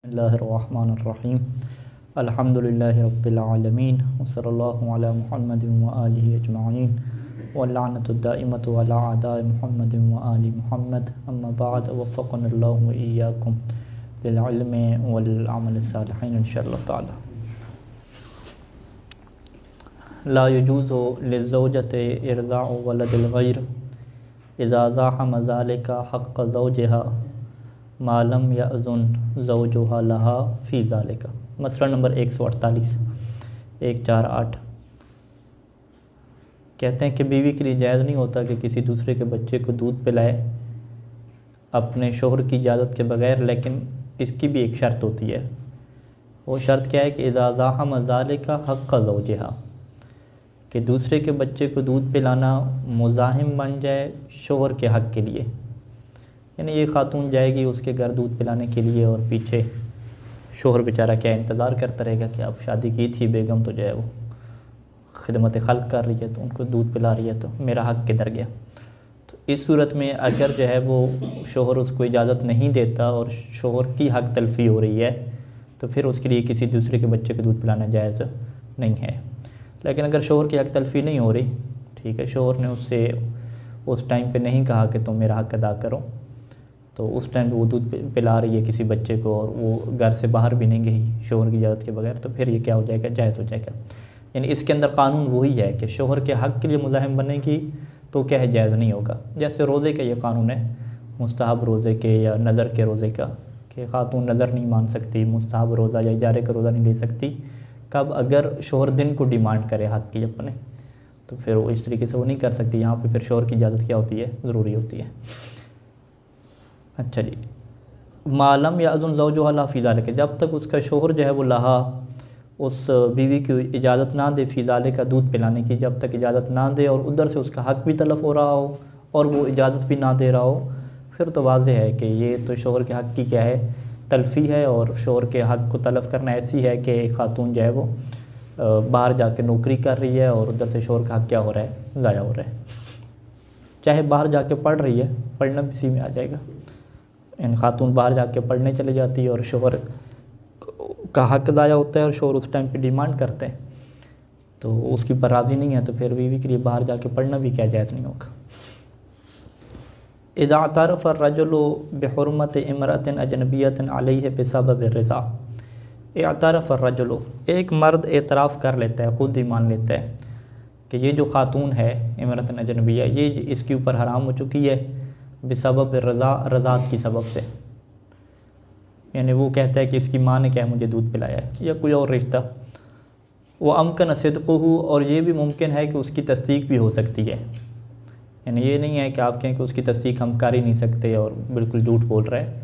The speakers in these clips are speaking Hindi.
बिस्मिल्लाहिर्रहमानिर्रहीम अल्हम्दुलिल्लाहि रब्बिल आलमीन वसल्लल्लाहु अला मुहम्मदिन व आलिहि अजमाइन वल्लअनतु दाइमतु अला अदाइ मुहम्मदिन व आलि मुहम्मद अम्मा बाद वफ़क़नल्लाहु व इय्याकुम लिल इल्मि वल अमल सालिहीन इंशाअल्लाह ताला। ला यजूज़ु लिज़्ज़ौजति इरज़ाउ वलदिल ग़ैर इज़ा ज़ाहम ज़ालिका हक़्क़ ज़ौजिहा मा लम यअज़ुन ज़ौजुहा लहा फ़ी ज़ालिका। मसला नंबर 148 148 कहते हैं कि बीवी के लिए जायज़ नहीं होता कि किसी दूसरे के बच्चे को दूध पिलाए अपने शोहर की इजाज़त के बग़ैर, लेकिन इसकी भी एक शर्त होती है। वो शर्त क्या है कि इज़ा ज़ाहम ज़ालिका हक़्क़ ज़ौजिहा, कि दूसरे के बच्चे को दूध पिलाना मुज़ाहिम बन जाए शोहर के हक़ के लिए। यानी ये खातून जाएगी उसके घर दूध पिलाने के लिए और पीछे शोहर बेचारा क्या इंतज़ार करता रहेगा कि अब शादी की थी बेगम तो जो है वो खिदमत खल्क़ कर रही है तो उनको दूध पिला रही है, तो मेरा हक़ किधर गया। तो इस सूरत में अगर जो है वो शोहर उसको इजाज़त नहीं देता और शोहर की हक़ तलफ़ी हो रही है तो फिर उसके लिए किसी दूसरे के बच्चे को दूध पिलाना जायज़ नहीं है। लेकिन अगर शोहर की हक़ तलफ़ी नहीं हो रही, ठीक है, शोहर ने उससे उस टाइम पे नहीं कहा कि तुम मेरा हक़ अदा करो, तो उस टाइम पे वो दूध पिला रही है किसी बच्चे को और वो घर से बाहर भी नहीं गई शोहर की इजाज़त के बगैर, तो फिर ये क्या हो जाएगा, जायज़ हो जाएगा। यानी इसके अंदर कानून वही है कि शोहर के हक़ के लिए मुज़ाहिम बनेगी तो क्या है, जायज़ नहीं होगा। जैसे रोज़े का ये कानून है, मुस्तहब रोज़े के या नज़र के रोज़े का, कि खातून नज़र नहीं मान सकती, मुस्तहब रोज़ा या इजारे का रोज़ा नहीं ले सकती। कब, अगर शोहर दिन को डिमांड करे हक़ की अपने, तो फिर वो इस तरीके से वो नहीं कर सकती। यहाँ पे फिर शोहर की इजाज़त क्या होती है, ज़रूरी होती है। अच्छा जी, मालम या अज़ुन ज़ौजुहा लहा फ़ी ज़ालिका, जब तक उसका शोहर जो है वो लहा उस बीवी की इजाज़त ना दे फ़ी ज़ालिका दूध पिलाने की, जब तक इजाज़त ना दे और उधर से उसका हक़ भी तलफ़ हो रहा हो और वो इजाज़त भी ना दे रहा हो, फिर तो वाज़ेह है कि ये तो शोहर के हक़ की क्या है, तलफ़ी है। और शोहर के हक़ को तलफ़ करना ऐसी है कि खातून जो है वो बाहर जाके नौकरी कर रही है और उधर से शोहर का हक़ क्या हो रहा है, ज़ाया हो रहा है। चाहे बाहर जाके पढ़ रही है, पढ़ना भी इसी में आ जाएगा। इन खातून बाहर जाके पढ़ने चले जाती है और शोहर का हक़ ज़ाया होता है और शोहर उस टाइम पे डिमांड करते हैं तो उसकी पर राज़ी नहीं है, तो फिर बीवी के लिए बाहर जाके पढ़ना भी क्या जायज़ नहीं होगा। इज़ा अतरफ़ अर्रजुलु बिहुर्मति इमरअतिन अजनबिय्यतिन अलैहि बिसबब रिज़ा। अतरफ़ अर्रजुलु, एक मर्द एतराफ़ कर लेता है, ख़ुद ही मान लेता है कि ये जो खातून है इमरअतिन अजनबिय्या, ये इसके ऊपर हराम हो चुकी है बिसबब रज़ा, रज़ात की सबब से। यानी वो कहता है कि इसकी माँ ने क्या है मुझे दूध पिलाया है या कोई और रिश्ता। वो अमकन सिद्क़ुहु, और ये भी मुमकिन है कि उसकी तस्दीक भी हो सकती है। यानी ये नहीं है कि आप कहें कि उसकी तस्दीक हम कर ही नहीं सकते और बिल्कुल झूठ बोल रहा है,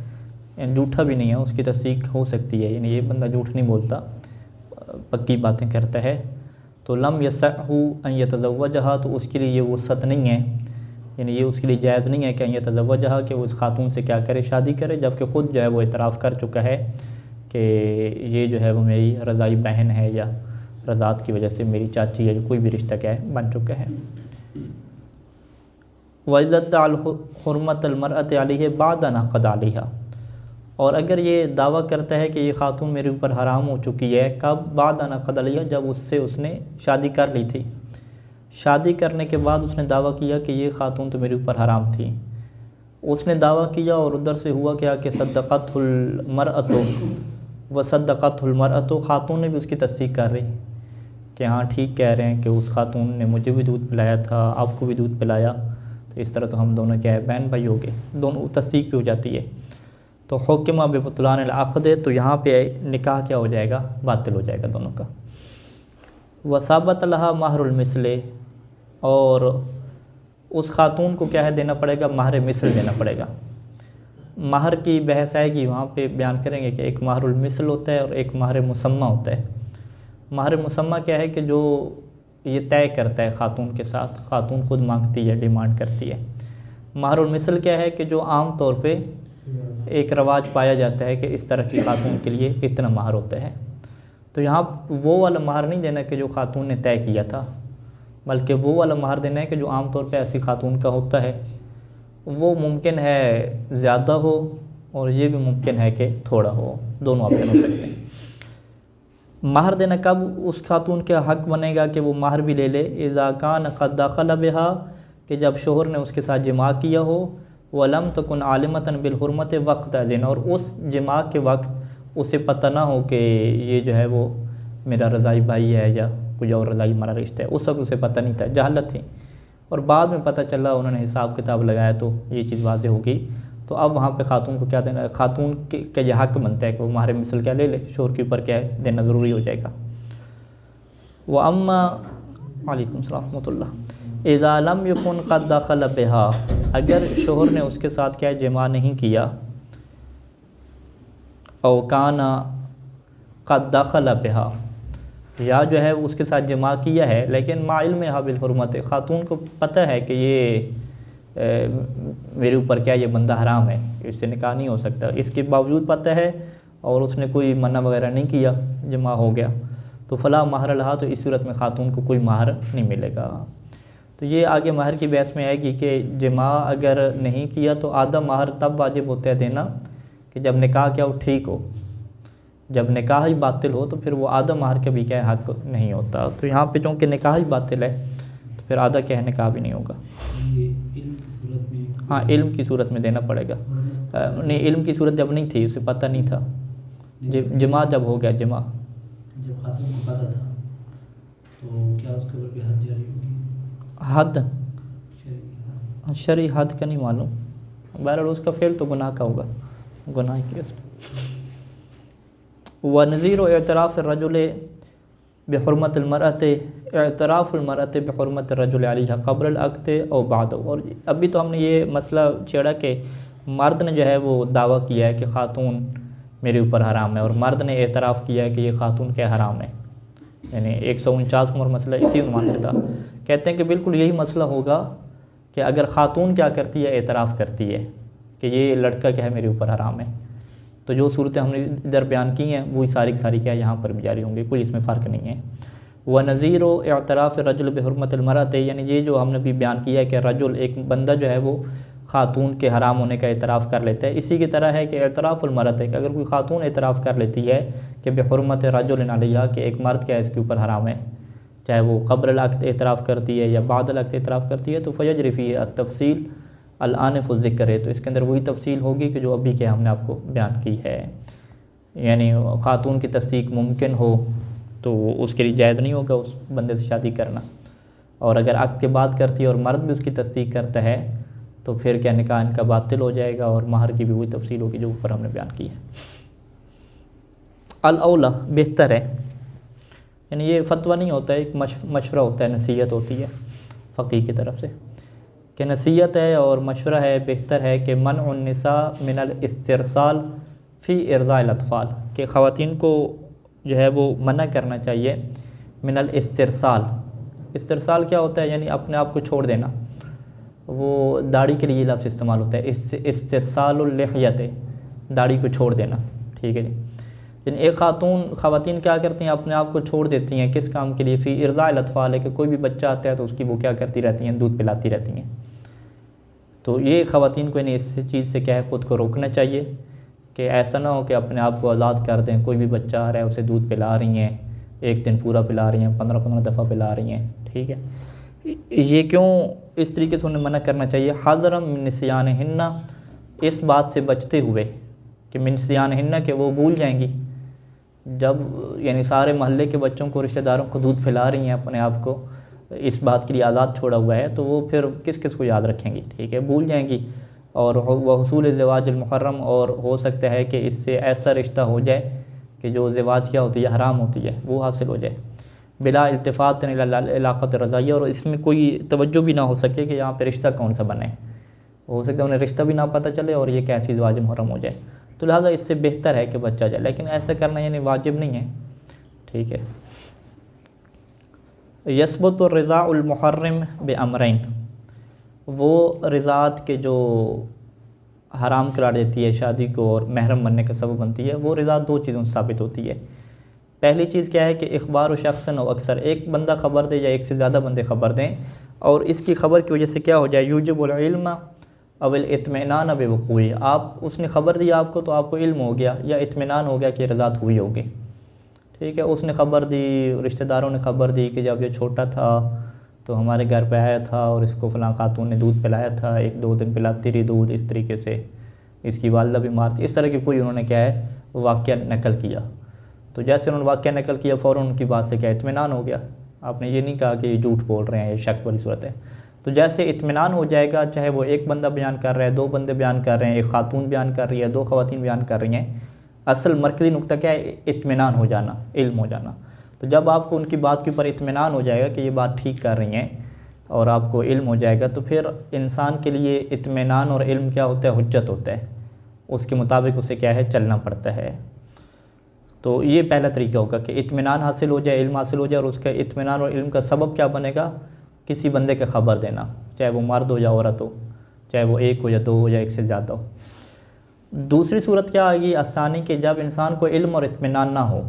यानी झूठा भी नहीं है, उसकी तस्दीक हो सकती है। यानी ये बंदा झूठ नहीं बोलता, पक्की बातें करता है। तो लम यसअहु अन यतज़व्वजहा, तो उसके लिए ये वसअत नहीं है, यानी ये उसके लिए जायज़ नहीं है कि अन यतज़व्वजहा, कि वो उस खातून से क्या करे, शादी करे, जबकि ख़ुद जो है वो इतराफ़ कर चुका है कि ये जो है वो मेरी रज़ाई बहन है या रज़ात की वजह से मेरी चाची है, जो कोई भी रिश्ता क्या है बन चुका है। वइज़्ज़त अल हुर्मतल मरअति अलैहि बाद अन अक़द अलैहा, और अगर ये दावा करता है कि ये खातून मेरे ऊपर हराम हो चुकी है, कब, बाद अन अक़द अलैहा, जब उससे उसने शादी कर ली थी। शादी करने के बाद उसने दावा किया कि ये खातून तो मेरे ऊपर हराम थी, उसने दावा किया और उधर से हुआ क्या कि सद्दक़तहुल मरअतु व सद्दक़तहुल मरअतु, खातून ने भी उसकी तस्दीक कर रही कि हाँ ठीक कह रहे हैं कि उस खातून ने मुझे भी दूध पिलाया था, आपको भी दूध पिलाया, तो इस तरह तो हम दोनों क्या है, बहन भाई हो गए, दोनों तस्दीक भी हो जाती है। तो हुक्म बिबुतलानिल अक़द, तो यहाँ पे निकाह क्या हो जाएगा, बातिल हो जाएगा दोनों का। वसाबत लहा महरुल मिसले, और उस खातून को क्या है देना पड़ेगा, महर मिसल देना पड़ेगा। महर की बहस आएगी, वहाँ पे बयान करेंगे कि एक महरुल मिसल होता है और एक महर मुसम्मा होता है। महर मुसम्मा क्या है कि जो ये तय करता है खातून के साथ, खातून खुद मांगती है, डिमांड करती है। महरुल मिसल क्या है कि जो आम तौर पे एक रवाज पाया जाता है कि इस तरह की खातून के लिए इतना महर होता है। तो यहाँ वो वाला महर नहीं देना कि जो खातून ने तय किया था, बल्कि वो वाला महर देना है कि जो आम तौर पे ऐसी खातून का होता है। वो मुमकिन है ज़्यादा हो और ये भी मुमकिन है कि थोड़ा हो, दोनों ऑप्शन हो सकते हैं। महर देना कब उस खातून का हक़ बनेगा कि वो महर भी ले ले? इज़ा कान क़द दख़ल बिहा, कि जब शोहर ने उसके साथ जिमा किया हो, वलम तकुन आलिमतन बिलहुरमत वक़्त दिन, और उस जिमा के वक्त उसे पता ना हो कि ये जो है वो मेरा रज़ाई भाई है या कोई और रज़ाई हमारा रिश्ता है, उस वक्त उसे पता नहीं था, जहालत थी, और बाद में पता चला, उन्होंने हिसाब किताब लगाया तो ये चीज़ वाज़ेह हो गई। तो अब वहाँ पे खातून को क्या देना? खातून के यह हक़ बनता है कि वो महर मिसल क्या ले ले, शोहर के ऊपर क्या है देना ज़रूरी हो जाएगा। व अम्मा वालेकुम सलाम रहमतुल्लाह इज़ा लम यकुन क़द दख़ल बिहा, अगर शोहर ने उसके साथ क्या जिमा नहीं किया, औ काना क़द दख़ल बिहा, या जो है उसके साथ जिमा किया है लेकिन मा इल्मिहा बिल हुर्मत, खातून को पता है कि ये मेरे ऊपर क्या ये बंदा हराम है, इससे निकाह नहीं हो सकता, इसके बावजूद पता है और उसने कोई मना वगैरह नहीं किया, जमा हो गया, तो फ़ला महर लहा, तो इस सूरत में ख़ातून को कोई महर नहीं मिलेगा। तो ये आगे महर की बहस में आएगी कि जिमा अगर नहीं किया तो आधा महर तब वाजिब होता है देना कि जब निकाह क्या हो ठीक हो, जब निकाह ही बातिल हो तो फिर वो आधा महर का भी क्या है हक़ नहीं होता। तो यहाँ पे चूँकि निकाह ही बातिल है तो फिर आधा क्या है निकाह भी नहीं होगा। हाँ, इल्म की सूरत में देना पड़ेगा। नहीं, इल्म की सूरत जब नहीं थी, उसे पता नहीं था, जिमा जब हो गया, जिमा जब खातून को पता था तो क्या उसके ऊपर भी हद जारी होगी? हद शरई हद का नहीं मालूम, बहरहाल उसका फ़ेल तो गुनाह का होगा, गुनाह की वजह। व नज़ीर एतराफ़ रजुल बेहुरमत अलमरअत, एतराफ़ अलमरअत बेहुरमत रजुल अलैहा क़ब्ल अल-अक़्द और बाद। और अभी तो हमने ये मसला छेड़ा कि मर्द ने जो है वो दावा किया है कि ख़ातून मेरे ऊपर हराम है, और मर्द ने एतराफ़ किया है कि ये ख़ातून क्या हराम है, यानी 149 नंबर मसला इसी उन्वान से था। कहते हैं कि बिल्कुल यही मसला होगा कि अगर ख़ातून क्या करती है, एतराफ़ करती है कि ये लड़का क्या है मेरे ऊपर हराम है, तो जो सूरतें हमने इधर बयान की हैं वही सारी की सारी क्या यहाँ पर भी जारी होंगी, कोई इसमें फ़र्क नहीं है। व नज़ीर एतराफ़ रजुल बेहुरमत अलमरअत, यानी ये जो हमने भी बयान किया है कि रजुल एक बंदा जो है वो ख़ातून के हराम होने का एतराफ़ कर लेता है, इसी की तरह है कि एतराफ़ अलमरअत है कि अगर कोई ख़ातून एतराफ़ कर लेती है कि बेहुरमत रजुल अलैहा, कि एक मर्द क्या है इसके ऊपर हराम है, चाहे वो क़ब्ल अल-अक़्द एतराफ़ करती है या बाद अल-अक़्द एतराफ़ करती है, तो फ़यजरी फ़ीही अत-तफ़सील अल-आनिफ़ ज़िक्र है, तो इसके अंदर वही तफसील होगी कि जो अभी क्या हमने आपको बयान की है। यानी ख़ातून की तस्दीक मुमकिन हो तो उसके लिए जायज़ नहीं होगा उस बंदे से शादी करना, और अगर अक़्द के बाद करती है और मर्द भी उसकी तस्दीक करता है तो फिर क्या निकाह इनका बातिल हो जाएगा, और महर की भी वही तफसील होगी जो ऊपर हमने बयान की है। अल-औला बेहतर है, यानी ये फतवा नहीं होता है, एक मशवरा होता है, नसीहत होती है फ़क़ीह की तरफ से कि नसीहत है और मशवरा है, बेहतर है कि मनउन निसा मिनल इस्तिरसाल फ़ी इर्ज़ाइल अतफ़ाल, कि ख़वातीन को जो है वो मना करना चाहिए मिनल इस्तिरसाल। इस्तिरसाल क्या होता है? यानी अपने आप को छोड़ देना, वो दाढ़ी के लिए ये लफ्ज़ इस्तेमाल होता है, इस्तिरसालुल लिहयत, दाढ़ी को छोड़ देना, ठीक है जी। यानी एक ख़वातीन क्या करती हैं, अपने आप को छोड़ देती हैं, किस काम के लिए? फ़ी इर्ज़ाइल अतफ़ाल, है कि कोई भी बच्चा आता है तो उसकी वो क्या करती रहती हैं, दूध पिलाती रहती हैं। तो ये ख़वातीन को यानी इस चीज़ से क्या है ख़ुद को रोकना चाहिए कि ऐसा ना हो कि अपने आप को आज़ाद कर दें, कोई भी बच्चा आ रहा है उसे दूध पिला रही हैं, एक दिन पूरा पिला रही हैं, 15-15 दफ़ा पिला रही हैं, ठीक है। ये क्यों इस तरीके से उन्हें मना करना चाहिए? हज़रम मिन निस्यान हिन्ना, इस बात से बचते हुए कि मिन निस्यान हिन्ना कि वो भूल जाएंगी, जब यानी सारे मोहल्ले के बच्चों को, रिश्तेदारों को दूध पिला रही हैं, अपने आप को इस बात के लिए आज़ाद छोड़ा हुआ है, तो वो फिर किस किस को याद रखेंगी, ठीक है, भूल जाएंगी। और वह हुसूल ज़िवाज मुहर्रम, और हो सकता है कि इससे ऐसा रिश्ता हो जाए कि जो ज़िवाज क्या होती है, हराम होती है, वो हासिल हो जाए बिला इल्तिफ़ात इलाक़त रज़ाइया, और इसमें कोई तवज्जो भी ना हो सके कि यहाँ पे रिश्ता कौन सा बने, हो सकता है उन्हें रिश्ता भी ना पता चले और ये कैसी ज़िवाज मुहर्रम हो जाए। तो लिहाजा इससे बेहतर है कि बच्चा जाए, लेकिन ऐसा करना यानी वाजिब नहीं है, ठीक है। यसबुत रिज़ाउल मुहर्रम बेअमरैन, वो रिज़ात के जो हराम करार देती है शादी को और महरम बनने का सबब बनती है, वो रिज़ात दो चीज़ों से साबित होती है। पहली चीज़ क्या है कि इख़बार शख्सन और अक्सर, एक बंदा ख़बर दे या एक से ज़्यादा बंदे ख़बर दें, और इसकी ख़बर की वजह से क्या हो जाए, यूजिबुल इल्म अवल इत्मीनान बेवक़ूई, आप उसने ख़बर दी आपको तो आपको इल्म हो गया या इत्मीनान हो गया कि रज़ात हुई होगी। ठीक है, उसने ख़बर दी, रिश्तेदारों ने ख़बर दी कि जब ये छोटा था तो हमारे घर पे आया था और इसको फ़लाँ खातून ने दूध पिलाया था, 1-2 दिन पिलाती रही दूध, इस तरीके से इसकी वालिदा बीमार थी, इस तरह की कोई उन्होंने क्या है वाक़या नकल किया। तो जैसे उन्होंने वाक़या नकल किया फ़ौरन उनकी बात से क्या इत्मीनान हो गया। आपने ये नहीं कहा कि ये झूठ बोल रहे हैं, ये शक वाली सूरत है। तो जैसे इत्मीनान हो जाएगा, चाहे वो एक बंदा बयान कर रहा है, 2 बंदे बयान कर रहे हैं, एक खातून बयान कर रही है, 2 ख़वातीन बयान कर रही हैं, असल मरकज़ी नुक्ता क्या है, इत्मीनान हो जाना, इल्म हो जाना। तो जब आपको उनकी बात के ऊपर इत्मीनान हो जाएगा कि ये बात ठीक कर रही हैं और आपको इल्म हो जाएगा, तो फिर इंसान के लिए इत्मीनान और इल्म क्या होता है, हुज्जत होता है, उसके मुताबिक उसे क्या है चलना पड़ता है। तो ये पहला तरीका होगा कि इत्मीनान हासिल हो जाए, इल्म हासिल हो जाए, और उसका इत्मीनान और इल्म का सबब क्या बनेगा, किसी बंदे का ख़बर देना, चाहे वो मर्द हो या औरत हो, चाहे वो 1 हो या 2 हो या 1 से ज़्यादा हो। दूसरी सूरत क्या आएगी आसानी के, जब इंसान को इल्म और इत्मीनान ना हो।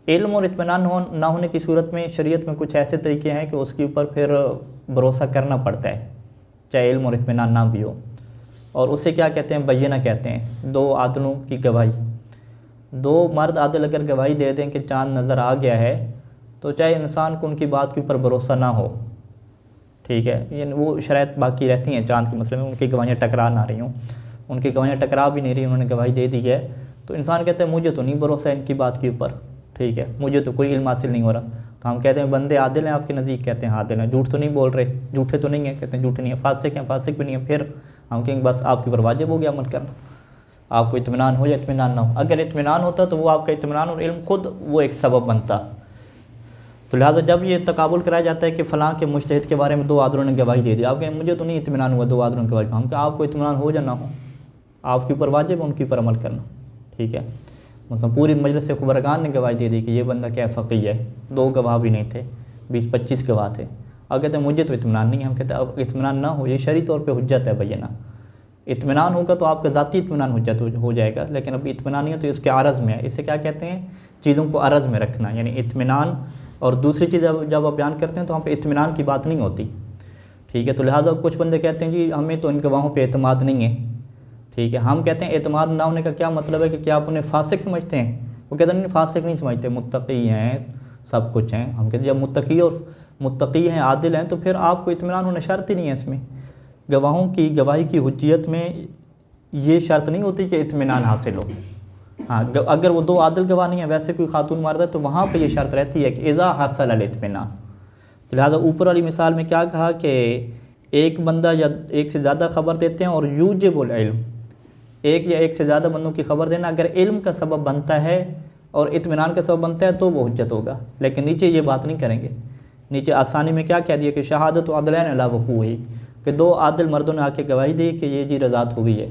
इल्म और इत्मीनान ना होने की सूरत में शरीयत में कुछ ऐसे तरीके हैं कि उसके ऊपर फिर भरोसा करना पड़ता है, चाहे इल्म और इत्मीनान ना भी हो। और उसे क्या कहते हैं, बय्यना कहते हैं, 2 आदलों की गवाही। 2 मर्द आदल अगर गवाही दे दें कि चाँद नज़र आ गया है, तो चाहे इंसान को उनकी बात के ऊपर भरोसा ना हो, ठीक है, यानी वो शराइत बाकी रहती हैं चाँद के मसले में, उनकी गवाहियाँ टकरा ना रही हों, उनकी गवाहियाँ टकरा भी नहीं रही, उन्होंने गवाही दे दी है, तो इंसान कहता है मुझे तो नहीं भरोसा है इनकी बात के ऊपर, ठीक है, मुझे तो कोई इल्म हासिल नहीं हो रहा। तो हम कहते हैं बंदे आदिल हैं आपके नज़दीक, कहते हैं आदिल हैं, झूठ तो नहीं बोल रहे, झूठे तो नहीं हैं, कहते हैं झूठे नहीं हैं, फासिक हैं, फासिक भी नहीं है। फिर हम कहेंगे बस आपके ऊपर वाजिब हो गया अमल करना, आपको इत्मीनान हो या इत्मीनान ना हो। अगर इत्मीनान होता तो वो आपका इत्मीनान और इल्म खुद वो एक सबब बनता। तो लिहाजा जब ये तकाबुल कराया जाता है कि फ़लाँ के मुज्तहिद के बारे में 2 आदलों ने गवाही दे दी, आप कहें मुझे तो नहीं इत्मीनान हुआ 2 आदलों की गवाही, हम कहें आपको इत्मीनान हो या ना हो, आपके ऊपर वाजिब है उनके ऊपर अमल करना, ठीक है। मतलब पूरी मजलिस खुबरगान ने गवाही दे दी कि ये बंदा क्या फ़क़ीह है, 2 गवाह भी नहीं थे, 20-25 गवाह थे। अब कहते हैं मुझे तो इत्मीनान नहीं है, हम कहते हैं अब इत्मीनान ना हो, ये शरई तौर पे हुज्जत है बय्यना। इत्मीनान होगा तो आपका ज़ाती इत्मीनान हुज्जत हो जाएगा, लेकिन अभी इत्मीनान नहीं है तो इसके अरज़ में है। इसे क्या कहते हैं, चीज़ों को अरज़ में रखना, यानी इत्मीनान। और दूसरी चीज़ जब आप बयान करते हैं तो वहाँ पे इत्मीनान की बात नहीं होती, ठीक है। तो लिहाजा कुछ बंदे कहते हैं जी हमें तो इन गवाहों पे एतमाद नहीं है, ठीक है। हम कहते हैं एतमाद ना होने का क्या मतलब है कि क्या आप उन्हें फासिक समझते हैं, वो कहते हैं नहीं फासिक नहीं समझते, मुत्तकी हैं, सब कुछ हैं। हम कहते हैं जब मुत्तकी हैं, आदिल हैं, तो फिर आपको इत्मीनान होना शर्त ही नहीं है। इसमें गवाहों की गवाही की हुज्जियत में ये शर्त नहीं होती कि इत्मीनान हासिल हो। हाँ, अगर वो 2 आदिल गवाह नहीं है, वैसे कोई खातून मर्द है, तो वहाँ पे ये शर्त रहती है कि इज़ा हासिल अल इत्मीनान। तो लिहाजा ऊपर वाली मिसाल में क्या कहा कि एक बंदा या 1 से ज़्यादा ख़बर देते हैं, और यूजिबुल इल्म, 1 या 1 से ज़्यादा बंदों की खबर देना अगर इल्म का सबब बनता है और इत्मीनान का सबब बनता है तो वो हुज्जत होगा। लेकिन नीचे ये बात नहीं करेंगे, नीचे आसानी में क्या कह दिया कि शहादत अदलैन अला वक़ूही, कि 2 आदिल मर्दों ने आके गवाही दी कि ये जी रज़ात हुई है,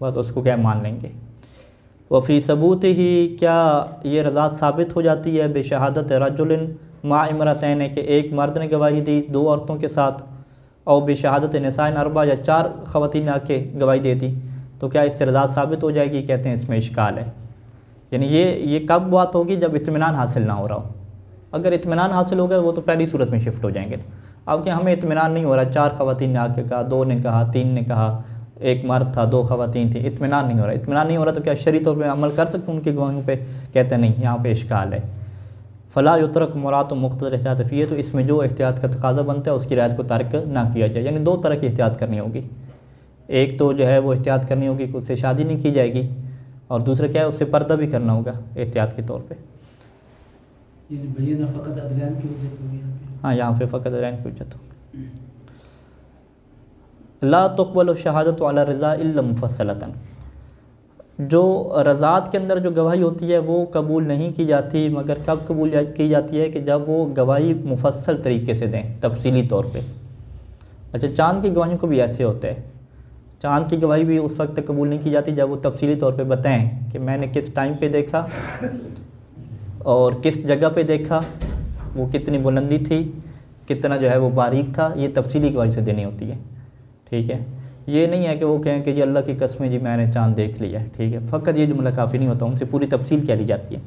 बस उसको क्या मान लेंगे। वफ़ी सबूत ही, क्या ये रज़ात साबित हो जाती है बेशहादत रजुलिन मा इमरतैन, कि एक मर्द ने गवाही दी 2 औरतों के साथ, और बेशहादत निसाइन अरबा, या 4 ख़वातीन आके गवाही दे दी, तो क्या इससे रज़ात साबित हो जाएगी। कहते हैं इसमें इश्काल है, यानी ये कब बात होगी, जब इत्मीनान हासिल ना हो रहा हो। अगर इत्मीनान हासिल हो गया वो तो पहली सूरत में शिफ्ट हो जाएंगे। अब क्या हमें इत्मीनान नहीं हो रहा, 4 ख़वातीन ने आके कहा, 2 ने कहा, 3 ने कहा, 1 मर्द था, 2 ख़वातीन थी, इत्मीनान नहीं हो रहा। इत्मीनान नहीं हो रहा तो क्या शरई तौर पर अमल कर सकते उनकी गवाहियों पर। कहते हैं नहीं, यहाँ पर इश्काल है। फ़ला युतरक मुराद मुख्तलिफ एहतियात फ़ी, तो इसमें जो एहतियात का तकाज़ा बनता है उसकी रियायत को तर्क ना किया जाए। यानी 2 तरह की एहतियात करनी होगी, एक तो जो है वो एहतियात करनी होगी कि उससे शादी नहीं की जाएगी, और दूसरा क्या है उससे पर्दा भी करना होगा एहतियात के तौर पे। हाँ, यहाँ पे फ़कत अदलैन की हुज्जत होगी। ला तुक़बलु शहादतु अला रज़ा इल्ला मुफ़स्सलतन, जो रज़ात के अंदर जो गवाही होती है वो कबूल नहीं की जाती, मगर कब कबूल की जाती है कि जब वो गवाही मुफस्सल तरीके से दें, तफसीली तौर पे। अच्छा, चाँद की गवाहियों को भी ऐसे होता है, चाँद की गवाही भी उस वक्त तक कबूल नहीं की जाती जब वो तफसीली तौर पे बताएं कि मैंने किस टाइम पे देखा और किस जगह पे देखा, वो कितनी बुलंदी थी, कितना जो है वो बारीक था, ये तफसीली गवाही से देनी होती है, ठीक है। ये नहीं है कि वो कहें कि जी अल्लाह की कसम जी मैंने चाँद देख लिया, ठीक है, फ़कत ये जुमला काफ़ी नहीं होता, उनसे पूरी तफसील कह ली जाती है।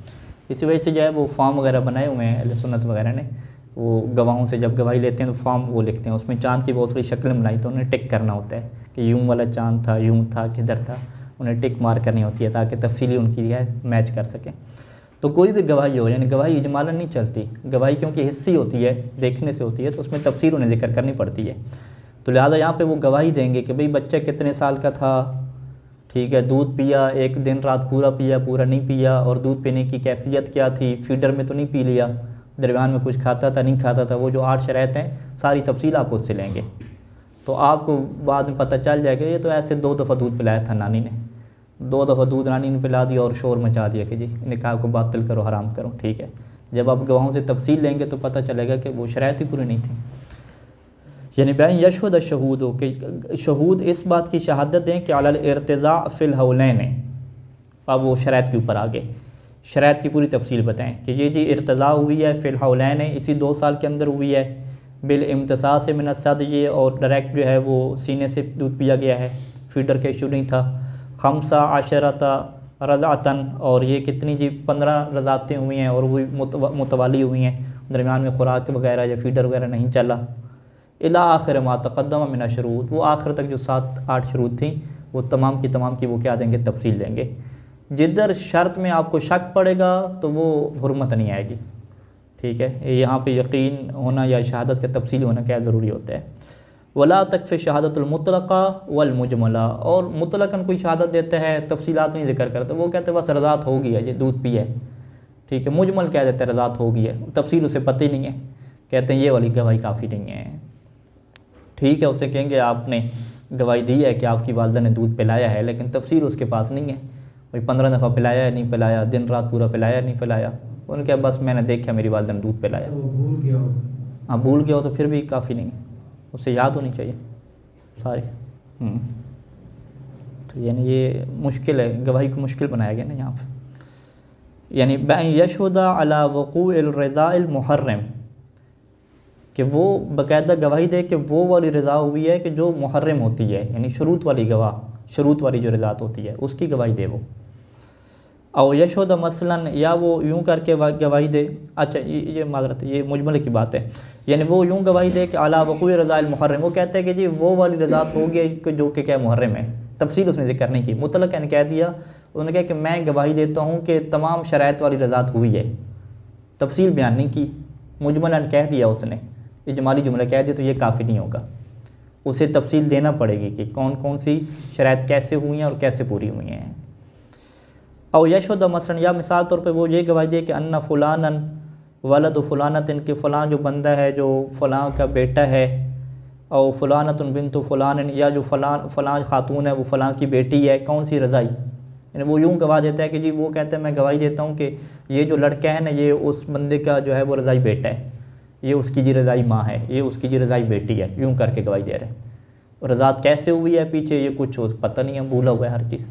इसी वजह से जो है वो फॉर्म वगैरह बनाए हुए हैं अहले सुन्नत वगैरह ने, वो गवाहों से जब गवाही लेते हैं तो फॉर्म वो लिखते हैं, उसमें चाँद की बहुत सारी शक्लें बनाई तो उन्हें टिक करना होता है कि यूँ वाला चाँद था, यूँ था, किधर था, उन्हें टिक मार करनी होती है ताकि तफसीली उनकी है मैच कर सकें। तो कोई भी गवाही हो, यानी गवाही इजमालन नहीं चलती, गवाही क्योंकि हिस्सी होती है, देखने से होती है, तो उसमें तफसील उन्हें जिक्र करनी पड़ती है। तो लिहाजा यहाँ पे वो गवाही देंगे कि भाई बच्चा कितने साल का था, ठीक है, दूध पिया, एक दिन रात पूरा पिया, पूरा नहीं पिया, और दूध पीने की कैफियत क्या थी, फीडर में तो नहीं पी लिया, दरमियान में कुछ खाता था नहीं खाता था, वो जो 8 शराइत हैं सारी तफसील आप उससे लेंगे। तो आपको बाद में पता चल जाएगा ये तो ऐसे 2 दफ़ा दूध पिलाया था नानी ने, 2 दफ़ा दूध नानी ने पिला दिया और शोर मचा दिया कि जी निकाह को बातिल करो, हराम करो, ठीक है। जब आप गवाहों से तफसील लेंगे तो पता चलेगा कि वो शराइत ही पूरी नहीं थी। यानी बैन यशहद शहूद हो कि शहूद इस बात की शहादत दें कि अलल इर्तिज़ा फ़िल हौलैन। अब वो शराइत के ऊपर आगे शराइत की पूरी तफसील बताएं कि ये जी इर्तिज़ा हुई है फ़िल हौलैन, इसी 2 साल के अंदर हुई है, बिल इम्तिसा से मिन सद, ये और डायरेक्ट जो है वो सीने से दूध पिया गया है, फीडर का इशू नहीं था। खमसा आशरता रज़ातन, और ये कितनी जी 15 रज़ातें हुई हैं और वो मुतवाली हुई हैं, दरमियान में खुराक वगैरह या फीडर वगैरह नहीं चला। इला आखिर मा तक़द्दम मिन शुरूत, वो आखिर तक जो 7-8 शुरूत थी वो तमाम की वो क्या देंगे, तफसील देंगे। जिधर शर्त में आपको शक पड़ेगा तो वो हुर्मत नहीं आएगी, ठीक है। यहाँ पे यकीन होना या शहादत का तफसील होना क्या ज़रूरी होता है। वला तकफ़ी शहादतुल मुतलक़ा वल मुजमला, और मुतलक़न कोई शहादत देता है तफसीलात नहीं जिक्र करता, वो कहते हैं बस रज़ात हो गई है, ये दूध पिया है, ठीक है। मुजमल कह देते हैं रज़ात हो गई है, तफसील उसे पता ही नहीं है, कहते हैं ये वाली गवाही काफ़ी नहीं है, ठीक है। उसे कहेंगे आपने गवाही दी है कि आपकी वालदा ने दूध पिलाया है, लेकिन तफसील उसके पास नहीं है, भाई 15 दफ़ा पिलाया है नहीं पिलाया, दिन रात पूरा पिलाया नहीं पिलाया, उन्होंने कहा बस मैंने देखा मेरी वालदा ने दूध पिलाया। वो भूल गया हो। हाँ भूल गया हो तो फिर भी काफ़ी नहीं है, उसे याद होनी चाहिए सारी। तो यानी ये मुश्किल है, गवाही को मुश्किल बनाया गया ना यहाँ पर। यानी बैन यशहुदा अला वक़ूइल रज़ाइल मुहर्रम, कि वो बाकायदा गवाही दे कि वो वाली रज़ा हुई है कि जो मुहर्रम होती है, यानी शुरूत वाली गवाह, शुरूत वाली जो रज़ात होती है उसकी गवाही दे वो। और यशोदा मसलन, या वो यूँ करके गवाही दे, अच्छा ये माजरत ये मुजमल की बात है, यानी वो यूँ गवाही दे कि अला वक़ूइ रज़ाइल मुहर्रम, वो कहते हैं कि जी वो वाली रज़ात हो गई कि जो कि क्या मुहर्रम है, तफसील उसने जिक्र नहीं की, मुतलक़न कह दिया। उन्होंने कहा कि मैं गवाही देता हूँ कि तमाम शराइत वाली रज़ात हुई है, तफसील बयान नहीं की, मुजमलन कह दिया उसने, इजमाली जुमला कह दिया, तो ये काफ़ी नहीं होगा, उसे तफसील देना पड़ेगी कि कौन कौन सी शराइत कैसे हुई हैं और कैसे पूरी हुई हैं। और यशोदा मसलन, या मिसाल तौर पे वो ये गवाही दे कि अन्ना फ़ुलानन वलद फ़ुलानतिन, के फ़लाँ जो बंदा है जो फ़लाँ का बेटा है, और फ़ुलानतुन बिन्तु फ़ुलान, या जो फ़लाँ खातून है वो फ़लाँ की बेटी है, कौन सी रज़ाई, यानी वो यूँ गवाह देता है कि जी वो कहते हैं मैं गवाही देता हूँ कि ये जो लड़का है ना ये उस बंदे का जो है वो रज़ाई बेटा है, ये उसकी जी रज़ाई माँ है, ये उसकी जी रज़ाई बेटी है, यूँ करके गवाही दे रहे हैं। रज़ात कैसे हुई है पीछे ये कुछ पता नहीं है, भूला हुआ है हर चीज़,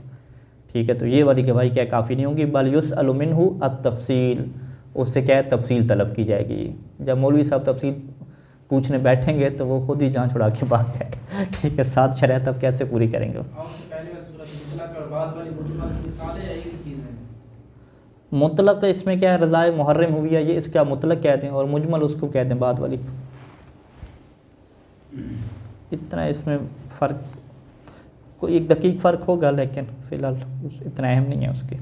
ठीक है। तो ये वाली गवाही क्या काफ़ी नहीं होगी, बल युसअलु मिन्हु अत-तफ़सील, उससे क्या है तफसील तलब की जाएगी। जब मौलवी साहब तफसील पूछने बैठेंगे तो वो खुद ही जान छुड़ा के भाग जाएगा, ठीक है। 7 शराइत अब कैसे पूरी करेंगे। मुतलक इसमें क्या है, रज़ाए मुहर्रम हुई है, ये इसका मुतलक कहते हैं, और मुजमल उसको कहते हैं बाद वाली। इतना इसमें फ़र्क, कोई एक दकीक फ़र्क होगा लेकिन फ़िलहाल इतना अहम नहीं है उसके।